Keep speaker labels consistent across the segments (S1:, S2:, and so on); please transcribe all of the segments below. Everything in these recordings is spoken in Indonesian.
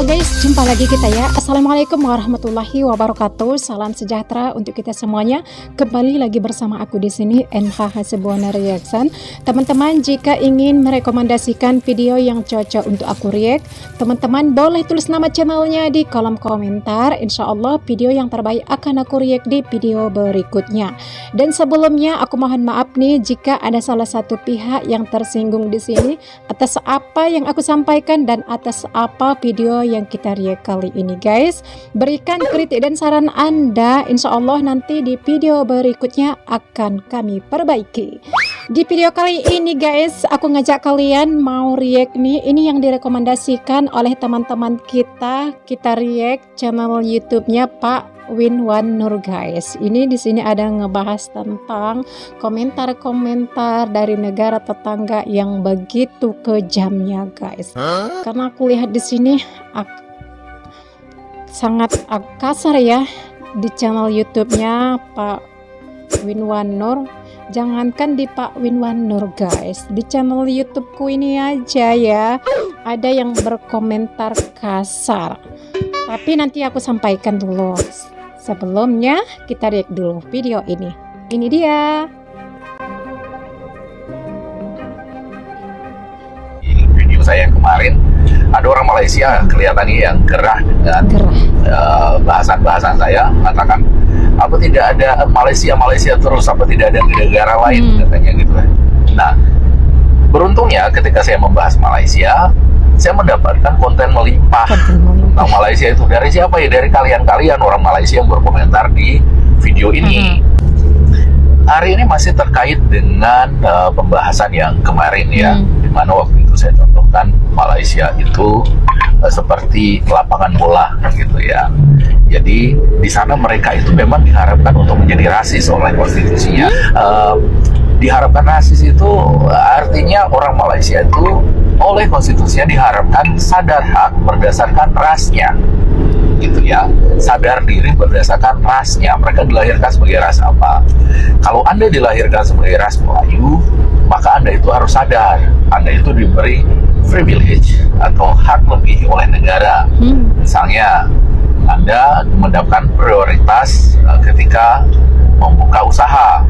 S1: Halo guys, jumpa lagi kita ya. Assalamualaikum warahmatullahi wabarakatuh. Salam sejahtera untuk kita semuanya. Kembali lagi bersama aku di sini, NH Hasbuana Reaction. Teman-teman, jika ingin merekomendasikan video yang cocok untuk aku react, teman-teman boleh tulis nama channelnya di kolom komentar. Insya Allah video yang terbaik akan aku react di video berikutnya. Dan sebelumnya aku mohon maaf nih jika ada salah satu pihak yang tersinggung di sini atas apa yang aku sampaikan dan atas apa video yang kita react kali ini guys. Berikan kritik dan saran Anda, insya Allah nanti di video berikutnya akan kami perbaiki. Di video kali ini guys, aku ngajak kalian mau react nih, ini yang direkomendasikan oleh teman-teman kita react channel YouTube-nya Pak Winwan Nur guys. Ini di sini ada ngebahas tentang komentar-komentar dari negara tetangga yang begitu kejamnya guys. Karena aku lihat di sini sangat kasar ya di channel YouTube-nya Pak Winwan Nur. Jangankan di Pak Winwan Nur guys, di channel YouTubeku ini aja ya ada yang berkomentar kasar. Tapi nanti aku sampaikan dulu. Sebelumnya kita react dulu video ini. Ini dia.
S2: Video saya yang kemarin ada orang Malaysia kelihatannya yang gerah dengan bahasan-bahasan saya, mengatakan apa tidak ada Malaysia terus, apa tidak ada negara lain katanya gitu. Nah, beruntungnya ketika saya membahas Malaysia, saya mendapatkan konten melimpah tentang Malaysia itu. Dari siapa ya? Dari kalian orang Malaysia yang berkomentar di video ini. Hari ini masih terkait dengan pembahasan yang kemarin ya, di mana waktu itu saya contohkan Malaysia itu seperti lapangan bola gitu ya. Jadi di sana mereka itu memang diharapkan untuk menjadi rasis oleh konstitusinya. Diharapkan rasis itu artinya orang Malaysia itu oleh konstitusinya diharapkan sadar hak berdasarkan rasnya, gitu ya, sadar diri berdasarkan rasnya. Mereka dilahirkan sebagai ras apa? Kalau Anda dilahirkan sebagai ras Melayu, maka Anda itu harus sadar Anda itu diberi privilege atau hak lebih oleh negara. Misalnya Anda mendapatkan prioritas ketika membuka usaha.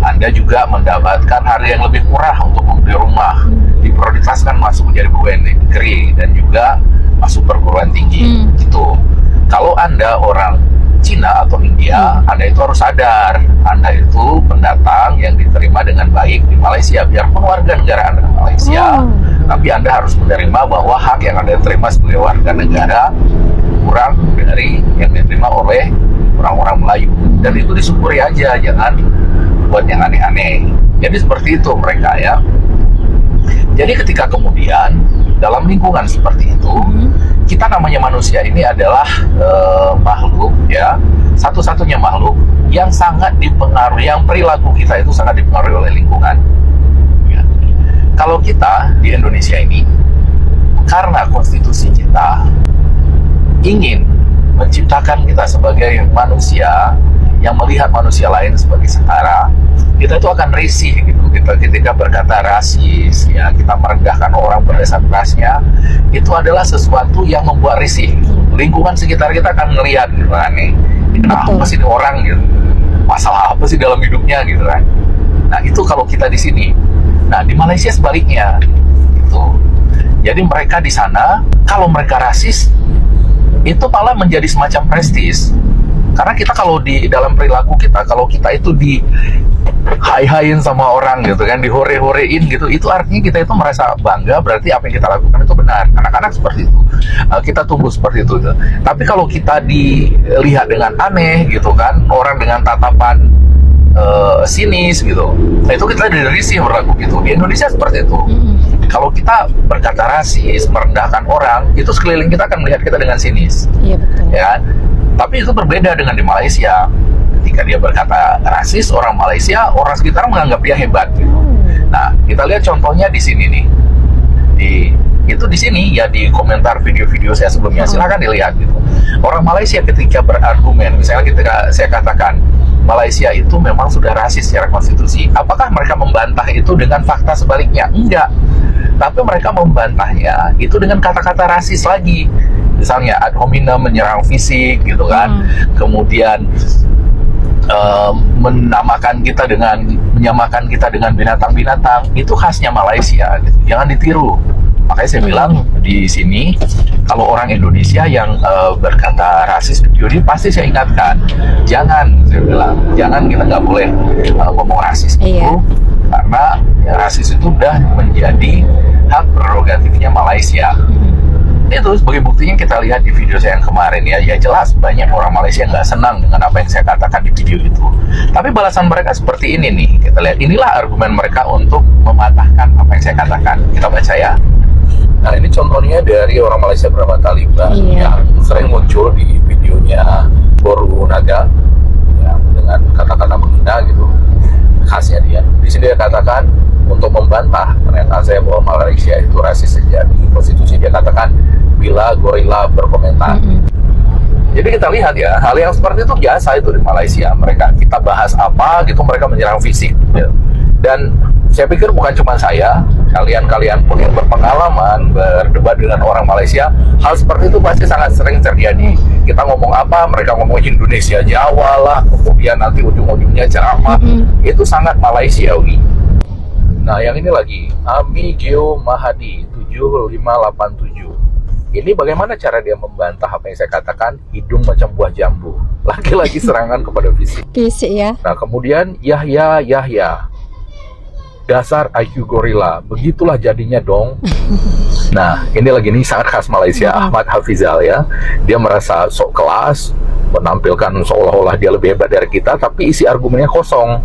S2: Anda juga mendapatkan harga yang lebih murah untuk membeli rumah, diprioritaskan masuk menjadi pegawai negeri dan juga masuk perguruan tinggi. Gitu. Kalau Anda orang Cina atau India, Anda itu harus sadar Anda itu pendatang yang diterima dengan baik di Malaysia, biarpun warga negara Anda di Malaysia, tapi Anda harus menerima bahwa hak yang Anda terima sebagai warga negara kurang dari yang diterima oleh orang-orang Melayu, dan itu disyukuri aja, jangan buat yang aneh-aneh. Jadi seperti itu mereka ya. Jadi ketika kemudian dalam lingkungan seperti itu, kita namanya manusia ini adalah makhluk ya, satu-satunya makhluk yang sangat dipengaruhi, yang perilaku kita itu sangat dipengaruhi oleh lingkungan ya. Kalau kita di Indonesia ini, karena konstitusi kita ingin menciptakan kita sebagai manusia yang melihat manusia lain sebagai setara, kita itu akan risih gitu. Kita ketika berkata rasis ya, kita merendahkan orang berdasarkan rasnya, itu adalah sesuatu yang membuat risih. Lingkungan sekitar kita akan melihat gitu kan, nih kenapa sih ini orang gitu, masalah apa sih dalam hidupnya gitu kan. Nah itu kalau kita di sini. Nah di Malaysia sebaliknya gitu. Jadi mereka di sana kalau mereka rasis itu malah menjadi semacam prestis. Karena kita kalau di dalam perilaku kita, kalau kita itu di hai-hain sama orang gitu kan, dihore-horein gitu, itu artinya kita itu merasa bangga, berarti apa yang kita lakukan itu benar. Anak-anak seperti itu, kita tumbuh seperti itu. Tapi kalau kita dilihat dengan aneh gitu kan, orang dengan tatapan sinis gitu, nah itu kita dari risih berlaku gitu. Di Indonesia seperti itu. Kalau kita berkata rasis, merendahkan orang, itu sekeliling kita akan melihat kita dengan sinis. Iya betul. Ya. Tapi itu berbeda dengan di Malaysia. Ketika dia berkata rasis, orang Malaysia, orang sekitar menganggap dia hebat gitu. Nah, kita lihat contohnya di sini nih. Itu di sini ya, di komentar video-video saya sebelumnya, silahkan dilihat gitu. Orang Malaysia ketika berargumen, misalnya ketika saya katakan Malaysia itu memang sudah rasis secara konstitusi, apakah mereka membantah itu dengan fakta sebaliknya? Enggak. Tapi mereka membantahnya itu dengan kata-kata rasis lagi. Misalnya ad hominem, menyerang fisik gitu kan. Kemudian menyamakan kita dengan binatang-binatang. Itu khasnya Malaysia gitu. Jangan ditiru. Makanya saya bilang di sini, kalau orang Indonesia yang berkata rasis video ini, pasti saya ingatkan, jangan, saya bilang, jangan, kita nggak boleh ngomong rasis itu, karena ya, rasis itu udah menjadi hak prerogatifnya Malaysia. Itu sebagai buktinya kita lihat di video saya yang kemarin ya jelas banyak orang Malaysia nggak senang dengan apa yang saya katakan di video itu. Tapi balasan mereka seperti ini nih, kita lihat, inilah argumen mereka untuk mematahkan apa yang saya katakan. Kita baca ya. Nah, ini contohnya dari orang Malaysia bernama Taliban yang sering muncul di videonya Boru Naga ya, dengan kata-kata menghina gitu, khasnya dia. Di sini dia katakan untuk membantah pernyataan saya bahwa Malaysia itu rasis sejati. Konstitusi dia katakan bila gorila berkomentar. Jadi kita lihat ya, hal yang seperti itu biasa itu di Malaysia. Kita bahas apa gitu, mereka menyerang fisik gitu. Dan saya pikir bukan cuma saya, kalian pun yang berpengalaman berdebat dengan orang Malaysia, hal seperti itu pasti sangat sering terjadi. Kita ngomong apa, mereka ngomong Indonesia Jawa lah, kemudian nanti ujung-ujungnya ceramah. Itu sangat Malaysiawi. Nah, yang ini lagi, Ami Geo Mahadi 7587. Ini bagaimana cara dia membantah apa yang saya katakan, hidung macam buah jambu. Lagi-lagi serangan kepada fisik.
S1: Fisik ya.
S2: Nah, kemudian Yahya, dasar IQ gorila, begitulah jadinya dong. Nah, ini lagi nih sangat khas Malaysia, Ahmad Hafizal ya. Dia merasa sok kelas, menampilkan seolah-olah dia lebih hebat dari kita, tapi isi argumennya kosong.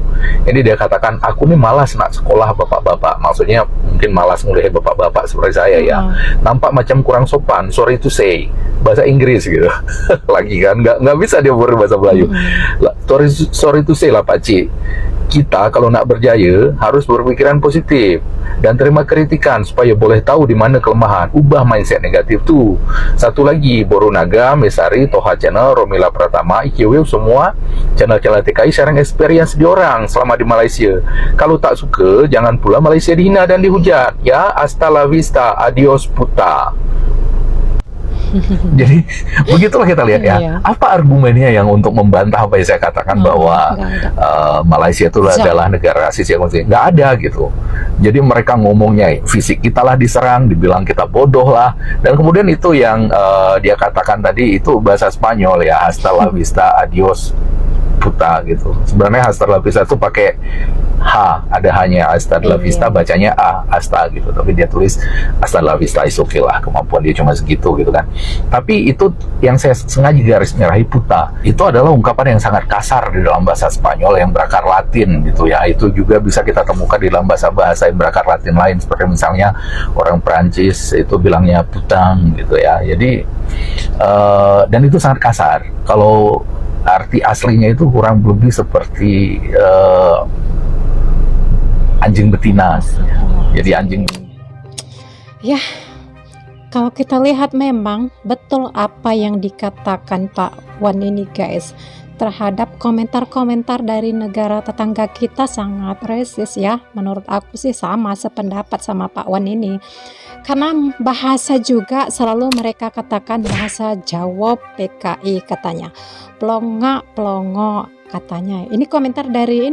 S2: Ini dia katakan, aku nih malas nak sekolah bapak-bapak. Maksudnya mungkin malas ngulihin bapak-bapak seperti saya ya. Nampak macam kurang sopan, sorry to say. Bahasa Inggris gitu. Lagi kan, nggak bisa dia berbahasa Melayu. Sorry to say lah Pak Cik. Kita kalau nak berjaya harus berpikiran positif dan terima kritikan supaya boleh tahu di mana kelemahan, ubah mindset negatif tuh. Satu lagi, Boru Naga, Mesari, Toha Channel, Romila Pratama, IQW, semua channel-channel TKI sharing experience di orang selama di Malaysia. Kalau tak suka, jangan pula Malaysia dihina dan dihujat. Ya, hasta la vista, adios puta. Jadi begitulah kita lihat ya. Apa argumennya yang untuk membantah apa yang saya katakan bahwa Malaysia itu adalah negara rasis yang nggak ada gitu. Jadi mereka ngomongnya fisik kita lah diserang, dibilang kita bodoh lah, dan kemudian itu yang dia katakan tadi itu bahasa Spanyol ya, hasta la vista, adios puta gitu. Sebenarnya hasta la vista itu pakai H, ada hanya hasta la vista, bacanya A, hasta gitu. Tapi dia tulis hasta la vista, is okay lah, kemampuan dia cuma segitu gitu kan. Tapi itu yang saya sengaja garis merahi puta, itu adalah ungkapan yang sangat kasar di dalam bahasa Spanyol yang berakar Latin gitu ya. Itu juga bisa kita temukan di dalam bahasa-bahasa yang berakar Latin lain, seperti misalnya orang Perancis itu bilangnya putang gitu ya. Jadi dan itu sangat kasar. Kalau arti aslinya itu kurang lebih seperti anjing betina. Jadi anjing.
S1: Ya, kalau kita lihat memang betul apa yang dikatakan Pak Wan ini guys, terhadap komentar-komentar dari negara tetangga kita sangat rasis ya. Menurut aku sih sama sependapat sama Pak Wan ini. Karena bahasa juga selalu mereka katakan bahasa Jawa PKI katanya. Plonga-plongo katanya. Ini komentar dari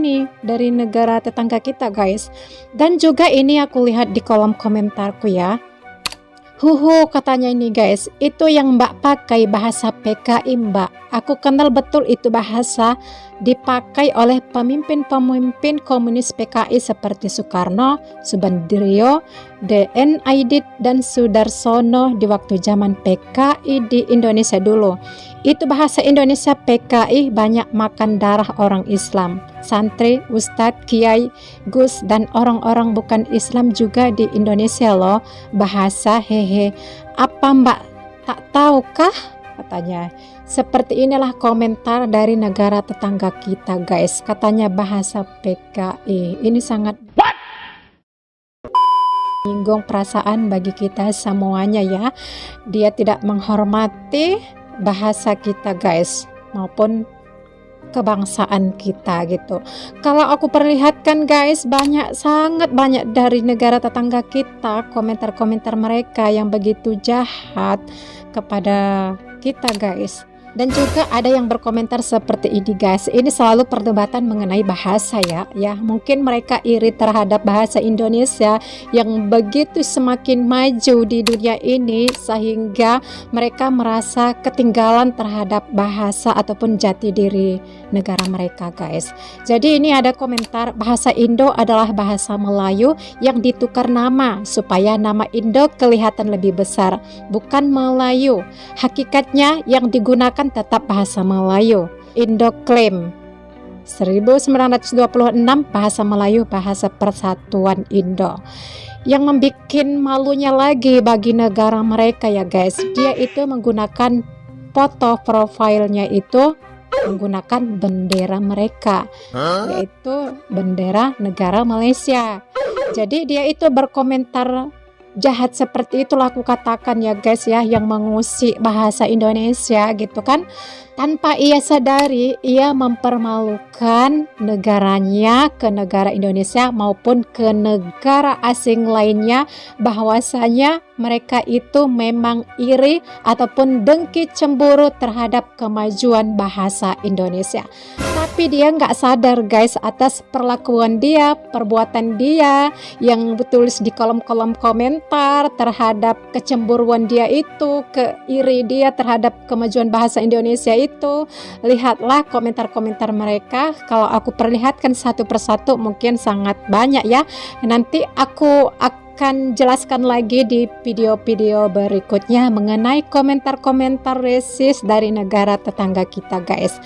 S1: negara tetangga kita guys. Dan juga ini aku lihat di kolom komentarku ya. Huhu katanya ini guys, itu yang Mbak pakai bahasa PKI Mbak. Aku kenal betul itu bahasa dipakai oleh pemimpin-pemimpin komunis PKI seperti Soekarno, Subandrio, DN Aidit, dan Sudarsono di waktu zaman PKI di Indonesia dulu. Itu bahasa Indonesia PKI banyak makan darah orang Islam, santri, ustadz, kiai, gus, dan orang-orang bukan Islam juga di Indonesia loh. Bahasa hehe. Apa Mbak tak tahu kah? Katanya. Seperti inilah komentar dari negara tetangga kita guys. Katanya bahasa PKI. Ini sangat menyinggung perasaan bagi kita semuanya ya. Dia tidak menghormati bahasa kita guys, maupun kebangsaan kita gitu. Kalau aku perlihatkan guys, sangat banyak dari negara tetangga kita komentar-komentar mereka yang begitu jahat kepada kita guys. Dan juga ada yang berkomentar seperti ini guys. Ini selalu perdebatan mengenai bahasa ya. Mungkin mereka iri terhadap bahasa Indonesia yang begitu semakin maju di dunia ini, sehingga mereka merasa ketinggalan terhadap bahasa ataupun jati diri negara mereka guys. Jadi ini ada komentar, bahasa Indo adalah bahasa Melayu yang ditukar nama supaya nama Indo kelihatan lebih besar, bukan Melayu. Hakikatnya yang digunakan tetap bahasa Melayu. Indo klaim 1926 bahasa Melayu bahasa persatuan Indo. Yang membuat malunya lagi bagi negara mereka ya guys, dia itu menggunakan foto profilnya itu menggunakan bendera mereka, yaitu bendera negara Malaysia. Jadi dia itu berkomentar jahat seperti itulah aku katakan ya guys ya, yang mengusik bahasa Indonesia gitu kan. Tanpa ia sadari, ia mempermalukan negaranya ke negara Indonesia maupun ke negara asing lainnya, bahwasanya mereka itu memang iri ataupun dengki cemburu terhadap kemajuan bahasa Indonesia. Tapi dia nggak sadar guys atas perlakuan dia, perbuatan dia yang ditulis di kolom-kolom komentar terhadap kecemburuan dia itu, keiri dia terhadap kemajuan bahasa Indonesia itu. Lihatlah komentar-komentar mereka. Kalau aku perlihatkan satu persatu mungkin sangat banyak ya. Nanti aku akan jelaskan lagi di video-video berikutnya mengenai komentar-komentar resis dari negara tetangga kita guys.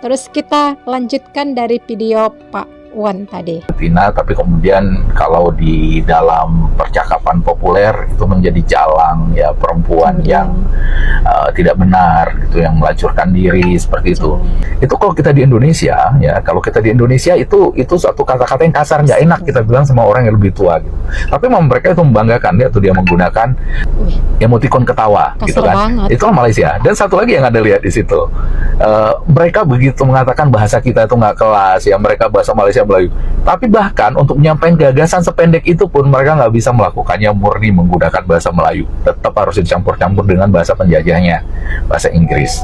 S1: Terus kita lanjutkan dari video Pak Wan tadi.
S2: Tapi kemudian kalau di dalam percakapan populer itu menjadi jalang ya, perempuan yang tidak benar gitu, yang melacurkan diri seperti itu. Itu kalau kita di Indonesia ya, kalau kita di Indonesia itu suatu kata-kata yang kasar, nggak enak kita bilang sama orang yang lebih tua gitu. Tapi mereka itu membanggakan dia menggunakan emoticon ketawa gitu kan. Banget. Itu Malaysia. Dan satu lagi yang Anda lihat di situ, mereka begitu mengatakan bahasa kita itu nggak kelas ya, mereka bahasa Malaysia Melayu. Tapi bahkan untuk menyampaikan gagasan sependek itu pun mereka nggak bisa melakukannya murni menggunakan bahasa Melayu. Tetap harus dicampur-campur dengan bahasa penjajahnya, bahasa Inggris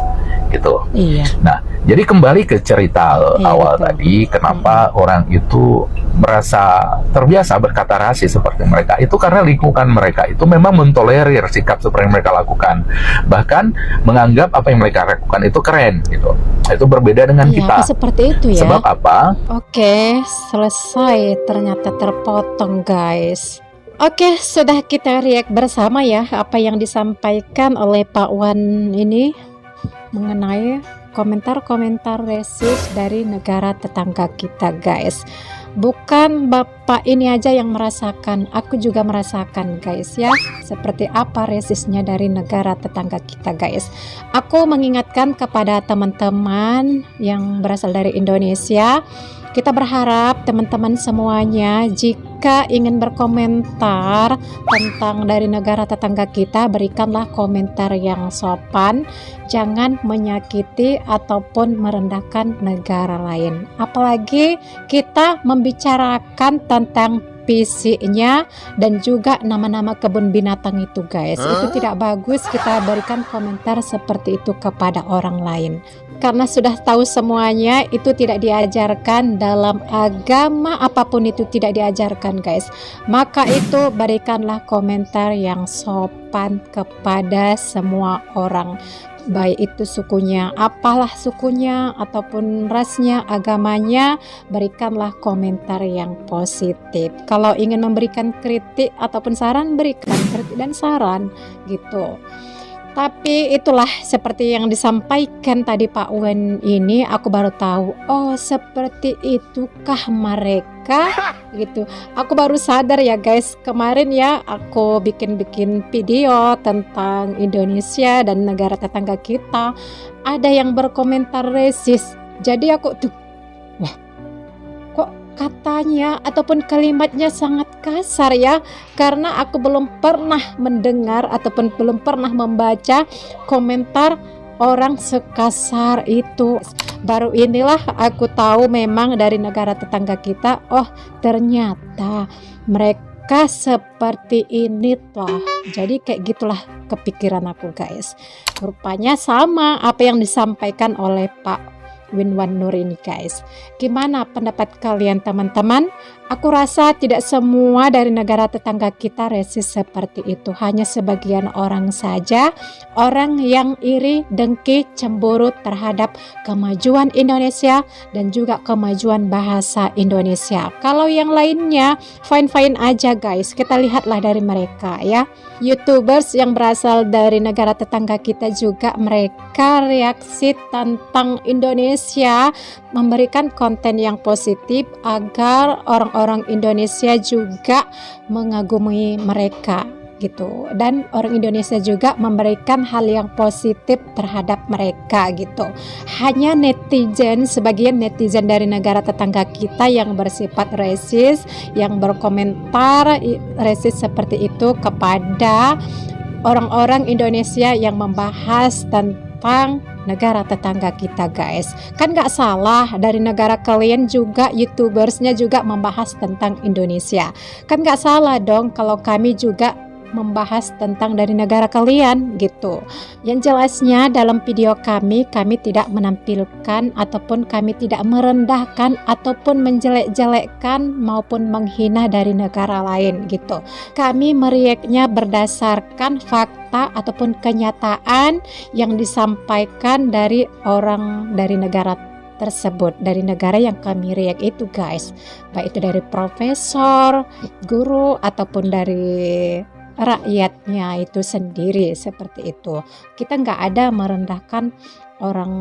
S2: gitu. Iya. Nah, jadi kembali ke cerita awal tadi, kenapa orang itu merasa terbiasa berkata rasis seperti mereka, itu karena lingkungan mereka itu memang mentolerir sikap seperti yang mereka lakukan, bahkan menganggap apa yang mereka lakukan itu keren gitu. Itu berbeda dengan kita.
S1: Seperti itu ya.
S2: Sebab apa?
S1: Oke, selesai, ternyata terpotong guys. Oke, sudah kita react bersama ya apa yang disampaikan oleh Pak Wan ini mengenai komentar-komentar resis dari negara tetangga kita guys. Bukan Bapak ini aja yang merasakan, aku juga merasakan guys ya, seperti apa resisnya dari negara tetangga kita guys. Aku mengingatkan kepada teman-teman yang berasal dari Indonesia, kita berharap teman-teman semuanya jika ingin berkomentar tentang dari negara tetangga kita, berikanlah komentar yang sopan, jangan menyakiti ataupun merendahkan negara lain. Apalagi kita membicarakan tentang fisiknya dan juga nama-nama kebun binatang itu guys. Itu tidak bagus kita berikan komentar seperti itu kepada orang lain. Karena sudah tahu semuanya itu tidak diajarkan dalam agama, apapun itu tidak diajarkan guys. Maka itu berikanlah komentar yang sopan kepada semua orang, baik itu sukunya, apalah sukunya ataupun rasnya, agamanya, berikanlah komentar yang positif. Kalau ingin memberikan kritik ataupun saran, berikan kritik dan saran gitu. Tapi itulah seperti yang disampaikan tadi Pak Wan ini, aku baru tahu, oh seperti itukah mereka gitu. Aku baru sadar ya guys, kemarin ya aku bikin video tentang Indonesia dan negara tetangga kita, ada yang berkomentar resis. Jadi aku tuh, wah kok katanya ataupun kalimatnya sangat kasar ya, karena aku belum pernah mendengar ataupun belum pernah membaca komentar orang sekasar itu. Baru inilah aku tahu memang dari negara tetangga kita, oh ternyata mereka seperti ini toh. Jadi kayak gitulah kepikiran aku guys. Rupanya sama apa yang disampaikan oleh Pak Winwan Nur ini guys. Gimana pendapat kalian teman-teman? Aku rasa tidak semua dari negara tetangga kita resis seperti itu. Hanya sebagian orang saja, orang yang iri, dengki, cemburu terhadap kemajuan Indonesia dan juga kemajuan bahasa Indonesia. Kalau yang lainnya fine-fine aja guys. Kita lihatlah dari mereka ya. YouTubers yang berasal dari negara tetangga kita juga, mereka reaksi tentang Indonesia, memberikan konten yang positif agar orang-orang Indonesia juga mengagumi mereka gitu, dan orang Indonesia juga memberikan hal yang positif terhadap mereka gitu. Hanya netizen, sebagian netizen dari negara tetangga kita yang bersifat resis, yang berkomentar resis seperti itu kepada orang-orang Indonesia yang membahas tentang negara tetangga kita guys. Kan gak salah, dari negara kalian juga youtubersnya juga membahas tentang Indonesia. Kan gak salah dong kalau kami juga membahas tentang dari negara kalian gitu. Yang jelasnya dalam video kami tidak menampilkan ataupun kami tidak merendahkan ataupun menjelek-jelekkan maupun menghina dari negara lain gitu. Kami mereactnya berdasarkan fakta ataupun kenyataan yang disampaikan dari orang dari negara tersebut, dari negara yang kami react itu guys, baik itu dari profesor, guru ataupun dari rakyatnya itu sendiri, seperti itu. Kita nggak ada merendahkan orang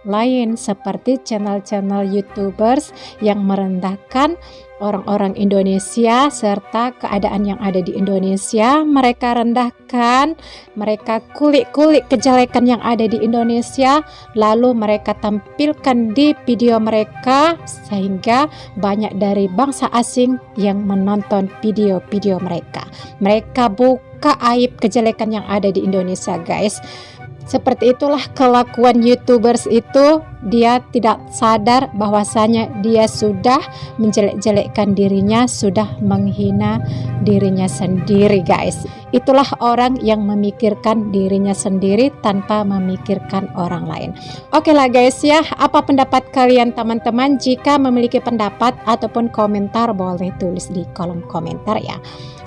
S1: lain seperti channel-channel YouTubers yang merendahkan orang-orang Indonesia serta keadaan yang ada di Indonesia. Mereka rendahkan, mereka kulik-kulik kejelekan yang ada di Indonesia, lalu mereka tampilkan di video mereka sehingga banyak dari bangsa asing yang menonton video-video mereka. Mereka buka aib kejelekan yang ada di Indonesia guys. Seperti itulah kelakuan YouTubers itu. Dia tidak sadar bahwasanya dia sudah menjelek-jelekkan dirinya, sudah menghina dirinya sendiri guys. Itulah orang yang memikirkan dirinya sendiri tanpa memikirkan orang lain. Oke lah guys ya, apa pendapat kalian teman-teman? Jika memiliki pendapat ataupun komentar boleh tulis di kolom komentar ya.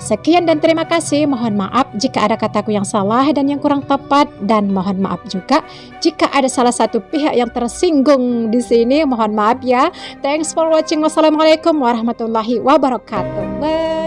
S1: Sekian dan terima kasih. Mohon maaf jika ada kataku yang salah dan yang kurang tepat, dan mohon maaf juga jika ada salah satu pihak yang tersinggung di sini. Mohon maaf ya. Thanks for watching. Wassalamualaikum warahmatullahi wabarakatuh. Bye.